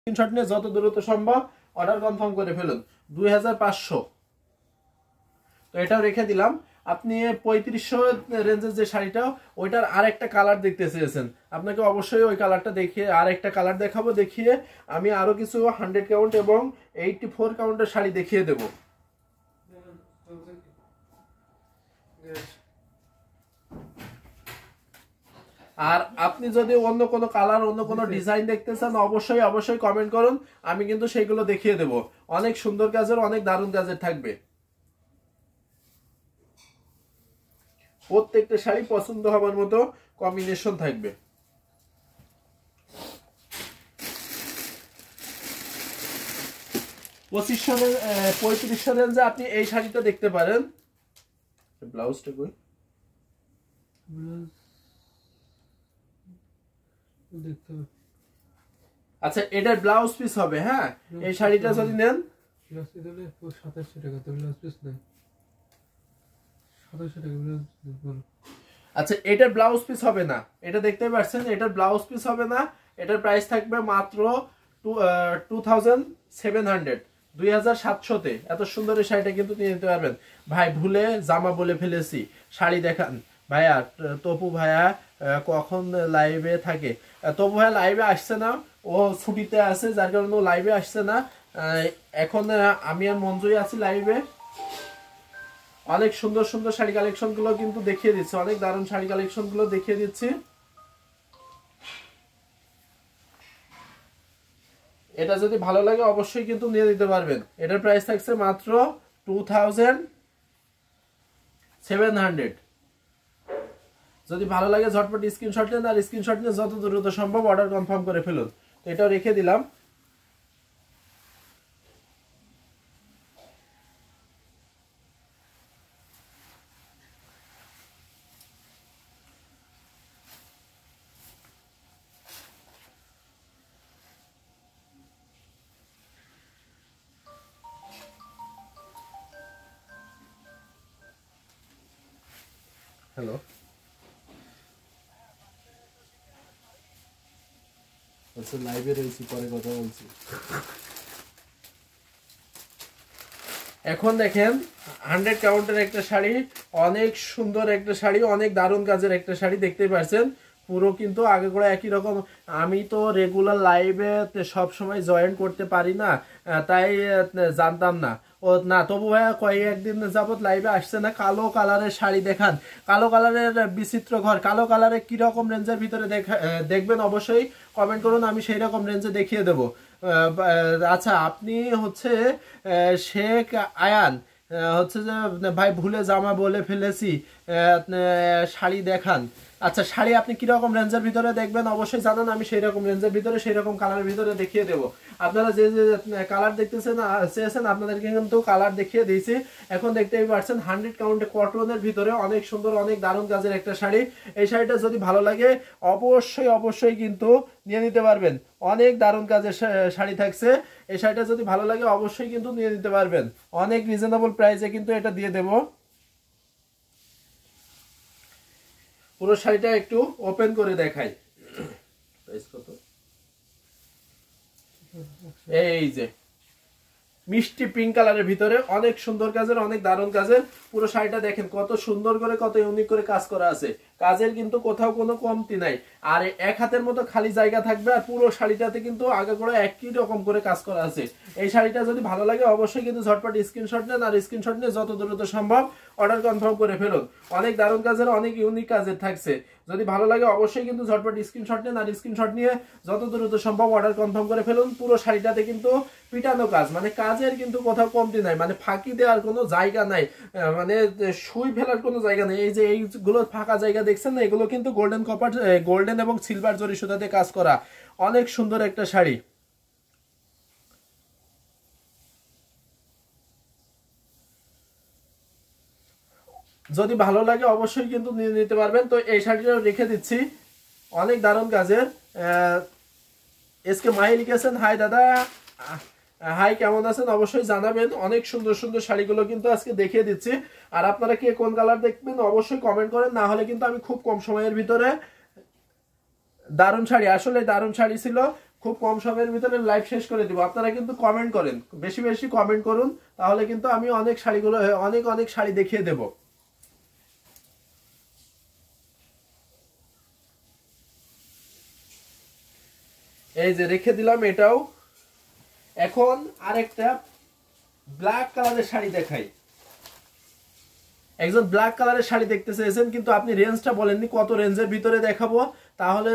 Screenshot নিয়ে যত দ্রুত সম্ভব অর্ডার কনফার্ম করে ফেলুন। 2500। তো এটাও রেখে দিলাম। আপনি 3500 রেঞ্জের যে শাড়িটা, ওইটার আরেকটা কালার দেখতে চেয়েছেন, আপনাকে অবশ্যই ওই কালারটা দেখিয়ে আরেকটা কালার দেখাবো। দেখিয়ে আমি আরো কিছু 100 কাউন্ট এবং 84 কাউন্টের শাড়ি দেখিয়ে দেব। আর আপনি যদি অন্য কোনো কালার, অন্য কোনো ডিজাইন দেখতে চান, অবশ্যই অবশ্যই কমেন্ট করুন, আমি কিন্তু সেইগুলো দেখিয়ে দেব। অনেক সুন্দর কাজের, অনেক দারুণ কাজের থাকবে। প্রত্যেকটা শাড়ি পছন্দ হবার মতো কম্বিনেশন থাকবে। 3500 রেঞ্জে আপনি এই শাড়িটা দেখতে পারেন। ব্লাউজটা কই? আচ্ছা, এটার ব্লাউজ পিস হবে। হ্যাঁ, এই শাড়িটা যদি নেন 2700 টাকা, তো ব্লাউজ পিস নাই। 2700 টাকা ব্লাউজ পিস। আচ্ছা, এটার ব্লাউজ পিস হবে না, এটা দেখতে পাচ্ছেন, এটার ব্লাউজ পিস হবে না। এটার প্রাইস থাকবে মাত্র 2700, 2700-তে। এত সুন্দর এই শাড়িটা কিন্তু নিয়ে নিতে পারবেন। ভাই ভুলে জামা বলে ফেলেছি, শাড়ি দেখান। ভাইয়া তপু ভাইয়া কখন লাইভে থাকে? তপু ভাইয়া লাইভে আসছে না, ও ছুটিতে আছে, যার কারণে ও লাইভে আসছে না। এখন আমি আর মঞ্জুই আছি লাইভে। অনেক সুন্দর সুন্দর শাড়ি কালেকশন গুলো কিন্তু দেখিয়ে দিচ্ছি, অনেক দারুণ শাড়ি কালেকশন গুলো দেখিয়ে দিচ্ছি। এটা যদি ভালো লাগে অবশ্যই কিন্তু নিয়ে নিতে পারবেন। এটার প্রাইস থাকছে মাত্র 2700। যদি ভালো লাগে ঝটপট স্ক্রিনশট নেন, আর স্ক্রিনশট নিয়ে যত দ্রুত সম্ভব অর্ডার কনফার্ম করে ফেলুন। তো এটাও রেখে দিলাম। হ্যালো, আচ্ছা লাইভে রয়েছি, পরে কথা বলছি। এখন দেখেন 100 কাউন্টের একটা শাড়ি, অনেক সুন্দর একটা শাড়ি, অনেক দারুণ কাজের একটা শাড়ি দেখতে পাচ্ছেন। পুরো কিন্তু আগে করে একই রকম। আমি তো রেগুলার লাইভে সব সময় জয়েন করতে পারি না, তাই জানতাম না। ও না, তবু ভাইয়া কয়েকদিন যাবত লাইভে আসছে না। কালো কালারের শাড়ি দেখান, কালো কালারের বিচিত্র ঘর, কালো কালারের কিরকম রেঞ্জের ভিতরে দেখবেন অবশ্যই কমেন্ট করুন, আমি সেই রকম রেঞ্জে দেখিয়ে দেবো। আচ্ছা, আপনি হচ্ছে শেখ আয়ান, হচ্ছে যে ভাই ভুলে জামা বলে ফেলেছি, শাড়ি দেখান। আচ্ছা, শাড়ি আপনি কিরকম রেঞ্জের ভিতরে দেখবেন অবশ্যই জানান, আমি সেই রকম রেঞ্জের ভিতরে, সেই রকম কালারের ভিতরে দেখিয়ে দেবো। আপনারা যে যে কালার দেখতেছেন চেয়েছেন, আপনাদেরকে কিন্তু কালার দেখিয়ে দিয়েছি। এখন দেখতেই পাচ্ছেন 100 কাউন্টে কটনের ভিতরে অনেক সুন্দর, অনেক দারুণ কাজের একটা শাড়ি। এই শাড়িটা যদি ভালো লাগে অবশ্যই অবশ্যই কিন্তু নিয়ে নিতে পারবেন। অনেক দারুণ কাজের শাড়ি থাকছে। এই শাড়িটা যদি ভালো লাগে অবশ্যই কিন্তু নিয়ে নিতে পারবেন। অনেক রিজনেবল প্রাইসে কিন্তু এটা দিয়ে দেব। পুরো শাড়িটা একটু ওপেন করে দেখাই। প্রাইস কত? এই যে মিষ্টি পিঙ্ক কালারের ভিতরে অনেক সুন্দর কাজের, অনেক দারুণ কাজের। পুরো শাড়িটা দেখেন কত সুন্দর করে, কত ইউনিক করে কাজ করা আছে। কাজের কিন্তু কোথাও কোনো কমতি নাই। আর এক হাতের মতো খালি জায়গা থাকবে, আর পুরো শাড়িটাতে কিন্তু আগে করে একই রকম করে কাজ করা আছে। এই শাড়িটা যদি ভালো লাগে অবশ্যই কিন্তু ঝটপট স্ক্রিনশট নেন, আর স্ক্রিনশট নিয়ে যত দ্রুত সম্ভব অর্ডার কনফার্ম করে ফেলুন। অনেক দারুণ কাজের, অনেক ইউনিক কাজের থাকছে। যদি ভালো লাগে অবশ্যই কিন্তু ঝটপট স্ক্রিনশট নেন, আর স্ক্রিনশট নিয়ে যত দ্রুত সম্ভব অর্ডার কনফার্ম করে ফেলুন। পুরো শাড়িটাতে কিন্তু পিটানো কাজ, মানে কাজের কিন্তু কোথাও কমতি নাই, মানে ফাঁকি দেওয়ার কোনো জায়গা নাই, মানে সুই ফেলার কোনো জায়গা নেই। এই যে এইগুলো ফাঁকা জায়গা দেখছেন না, এগুলো কিন্তু গোল্ডেন কপার, গোল্ডেন এবং সিলভার জরি সুতাতে কাজ করা। অনেক সুন্দর একটা শাড়ি। যদি ভালো লাগে অবশ্যই কিন্তু নিয়ে নিতে পারবেন। তো এই শাড়িটা রেখে দিচ্ছি, অনেক দারুণ কাজের। এসকে মাহি লিখেছেন, হাই দাদা, হাই কেমন আছেন অবশ্যই জানাবেন। অনেক সুন্দর সুন্দর শাড়িগুলো কিন্তু আজকে দেখিয়ে দিচ্ছি। আর আপনারা কে কোন কালার দেখবেন অবশ্যই কমেন্ট করেন, না হলে কিন্তু আমি খুব কম সময়ের ভিতরে দারুণ শাড়ি, আসলে দারুণ শাড়ি ছিল। খুব কম সময়ের ভিতরে লাইভ শেষ করে দিব। আপনারা কিন্তু কমেন্ট করেন, বেশি বেশি কমেন্ট করুন, তাহলে কিন্তু আমি অনেক শাড়িগুলো অনেক অনেক শাড়ি দেখিয়ে দেব। এই যে রেখে দিলাম এটাও। এখন আরেকটা ব্ল্যাক কালারের শাড়ি দেখাই। একজন ব্ল্যাক কালারের শাড়ি দেখতে চেয়েছেন, কিন্তু আপনি রেঞ্জটা বলেননি কত রেঞ্জের ভিতরে দেখাবো, তাহলে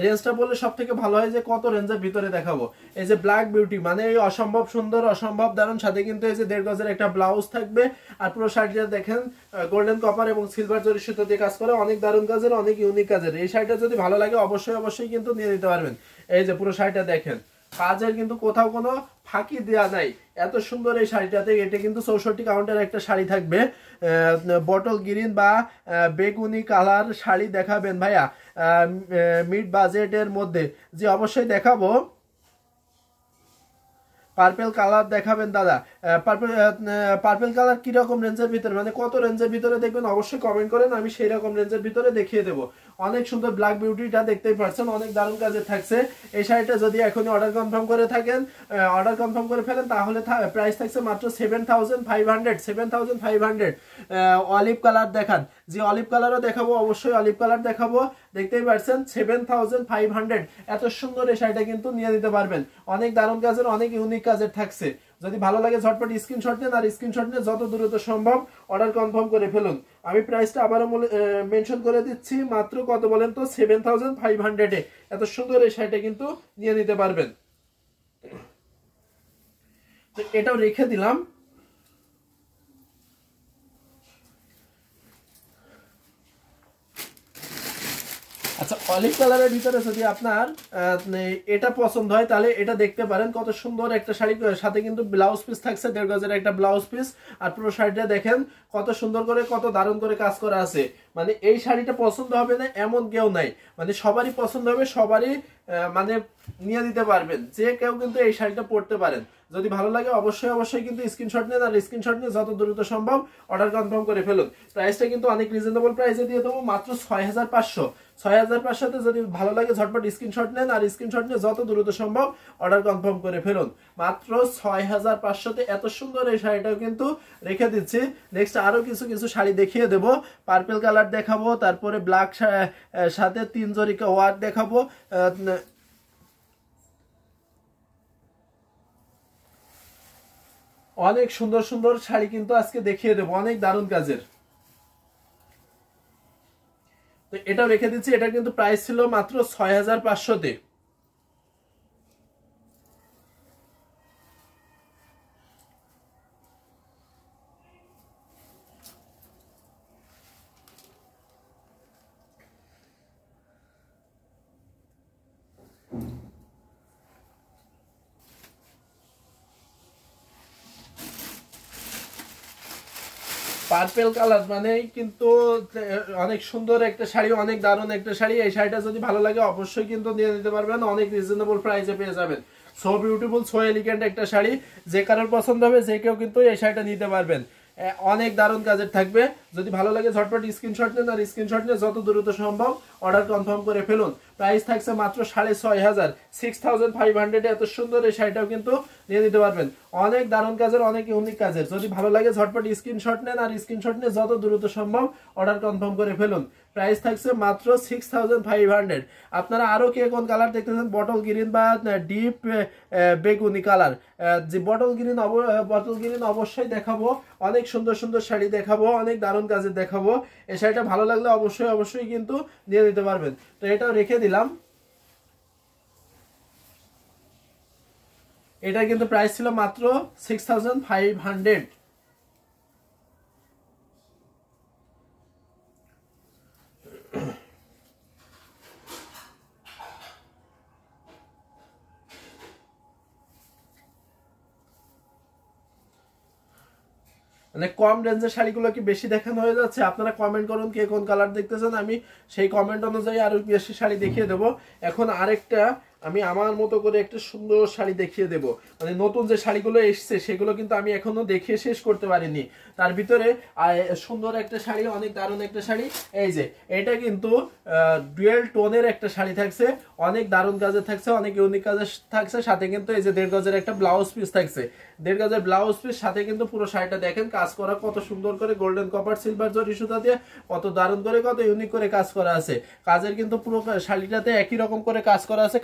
রেঞ্জটা বললে সব থেকে ভালো হয় যে কত রেঞ্জের ভিতরে দেখাবো। এই যে ব্ল্যাক বিউটি মানে এই অসম্ভব সুন্দর অসম্ভব দারুণ, সাথে কিন্তু এই যে 1.5 গজের একটা ব্লাউজ থাকবে। আর পুরো শাড়িটা দেখেন গোল্ডেন কপার এবং সিলভার জরি সুতো দিয়ে কাজ করে, অনেক দারুণ কাজের, অনেক ইউনিক কাজের। এই শাড়িটা যদি ভালো লাগে অবশ্যই অবশ্যই কিন্তু নিয়ে নিতে পারবেন। এই যে পুরো শাড়িটা দেখেন, কাজের কিন্তু কোথাও কোনো ফাঁকি দেওয়া নাই, এত সুন্দর এই শাড়িটাতে। এটা কিন্তু 64 কাউন্টের একটা শাড়ি থাকবে, বটল গ্রিন বা বেগুনি কালার শাড়ি দেখাবেন ভাইয়া মিড বাজেটের মধ্যে? যে অবশ্যই দেখাবো। পার্পল কালার দেখাবেন দাদা? পার্পল কালার কিরকম রেঞ্জের ভিতরে, মানে কত রেঞ্জের ভিতরে দেখবেন অবশ্যই কমেন্ট করেন, আমি সেই রকম রেঞ্জের ভিতরে দেখিয়ে দেবো। অনেক সুন্দর ব্ল্যাক বিউটিটা দেখতেই পাচ্ছেন, অনেক দারুণ কাজে থাকছে। এই শাড়িটা যদি এখনই অর্ডার কনফার্ম করে থাকেন, অর্ডার কনফার্ম করে ফেলেন, তাহলে প্রাইস থাকছে মাত্র 7500 7500। অলিভ কালার দেখান? যে অলিভ কালারও দেখাবো, অবশ্যই অলিভ কালার দেখাবো। দেখতেই পাচ্ছেন 7500। এত সুন্দর এই শাড়িটা কিন্তু নিয়ে নিতে পারবেন, অনেক দারুণ কাজের, অনেক ইউনিক কাজের থাকছে। যদি ভালো লাগে ঝটপট স্ক্রিনশট নেন, আর স্ক্রিনশট নিয়ে যত দ্রুত সম্ভব অর্ডার কনফার্ম করে ফেলুন। আমি প্রাইসটা আবারও মেনশন করে দিচ্ছি, মাত্র কত বলেন তো? 7500-এ এত সুন্দর এই শাড়িটা কিন্তু নিয়ে নিতে পারবেন। তো এটাও রেখে দিলাম। আচ্ছা, অলিভ কালারের ভিতরে যদি আপনার এটা পছন্দ হয়, তাহলে এটা দেখতে পারেন। কত সুন্দর একটা শাড়ি, সাথে কিন্তু ব্লাউজ পিস থাকছে 1.5 গজের একটা ব্লাউজ পিস। আর পুরো শাড়িটা দেখেন কত সুন্দর করে, কত দারুণ করে কাজ করা আছে। মানে এই শাড়িটা পছন্দ হবে না এমন কেউ নাই, মানে সবারই পছন্দ হবে, সবারই মানে নিয়ে দিতে পারবেন। যে কেউ কিন্তু এই শাড়িটা পরতে পারেন। যদি ভালো লাগে অবশ্যই অবশ্যই কিন্তু স্ক্রিনশট নেন, আর স্ক্রিনশট নিয়ে যত দ্রুত সম্ভব অর্ডার কনফার্ম করে ফেলুন। প্রাইসটা কিন্তু অনেক রিজনেবল প্রাইসে দিয়ে দেবো, মাত্র 6500। 6500-তে যদি ভালো লাগে ঝটপট স্ক্রিনশট নেন, আর স্ক্রিনশট নিয়ে যত দ্রুত সম্ভব অর্ডার কনফার্ম করে ফেলুন। মাত্র 6500-তে এত সুন্দর এই শাড়িটাও কিন্তু রেখে দিচ্ছি। নেক্সট আরো কিছু কিছু শাড়ি দেখিয়ে দেবো। পার্পল কালার দেখাবো, তারপরে ব্ল্যাক সাথে 3 জরিকা ওয়ার্ক দেখাবো। অনেক সুন্দর সুন্দর শাড়ি কিন্তু আজকে দেখিয়ে দেবো, অনেক দারুণ কাজের। তো এটাও রেখে দিচ্ছি। এটা কিন্তু প্রাইস ছিল মাত্র 6500-তে। পার্পল কালার মানে কিন্তু অনেক সুন্দর একটা শাড়ি, অনেক দারুণ একটা শাড়ি। এই শাড়িটা যদি ভালো লাগে অবশ্যই কিন্তু নিয়ে নিতে পারবেন, অনেক রিজনেবল প্রাইসে পেয়ে যাবেন। সো বিউটিফুল, সো এলিগেন্ট একটা শাড়ি, যে কারোর পছন্দ হবে যে কেউ কিন্তু এই শাড়িটা নিতে পারবেন। অনেক দারুণ কাজের থাকবে। যদি ভালো লাগে ঝটপট স্ক্রিনশট নেন, আর স্ক্রিনশট নিয়ে যত দ্রুত সম্ভব অর্ডার কনফার্ম করে ফেলুন। প্রাইস থাকছে মাত্র 6500, 6500। এত সুন্দর এই শাড়িটাও কিন্তু নিয়ে নিতে পারবেন, অনেক দারুণ কাজের, অনেক ইউনিক কাজের। যদি ভালো লাগে ঝটপট স্ক্রিনশট নেন, আর স্ক্রিনশট নিয়ে যত দ্রুত সম্ভব অর্ডার কনফার্ম করে ফেলুন। প্রাইস থাকছে মাত্র 6500। আপনারা আরো কে কোন কালার দেখতেছেন, বটল গ্রিন বা ডিপ বেগুনি কালার? যে বটল গ্রিন অবশ্যই দেখাবো, অনেক সুন্দর সুন্দর শাড়ি দেখাবো, অনেক দারুণ কাজের দেখাবো। এই শাড়িটা ভালো লাগলে অবশ্যই অবশ্যই কিন্তু নিয়ে নিতে পারবেন। তো এটাও রেখে দিলাম। এটা কিন্তু প্রাইস ছিল মাত্র 6500। মানে কম রেঞ্জের শাড়িগুলো কি বেশি দেখানো হয়ে যাচ্ছে? আপনারা কমেন্ট করুন কে কোন কালার দেখতেছেন, আমি সেই কমেন্ট অনুযায়ী আরো বেশি শাড়ি দেখিয়ে দেবো। এখন আরেকটা আমি আমার মতো করে একটা সুন্দর শাড়ি দেখিয়ে দেব। মানে নতুন যে শাড়িগুলো এসছে সেগুলো কিন্তু আমি এখনো দেখিয়ে শেষ করতে পারিনি। তার ভিতরে সুন্দর একটা শাড়ি, অনেক দারুণ একটা শাড়ি। এই যে এটা কিন্তু ডুয়েল টোনের একটা শাড়ি থাকছে, অনেক দারুণ কাজের থাকছে, অনেক ইউনিক কাজের থাকছে। সাথে কিন্তু এই যে 1.5 গজের একটা ব্লাউজ পিস থাকছে, 1.5 গজের ব্লাউজ পিস। সাথে কিন্তু পুরো শাড়িটা দেখেন কাজ করা কত সুন্দর করে, গোল্ডেন কপার সিলভার জরি সুতা দিয়ে কত দারুণ করে, কত ইউনিক করে কাজ করা আছে। কাজের কিন্তু পুরো শাড়িটাতে একই রকম করে কাজ করা আছে।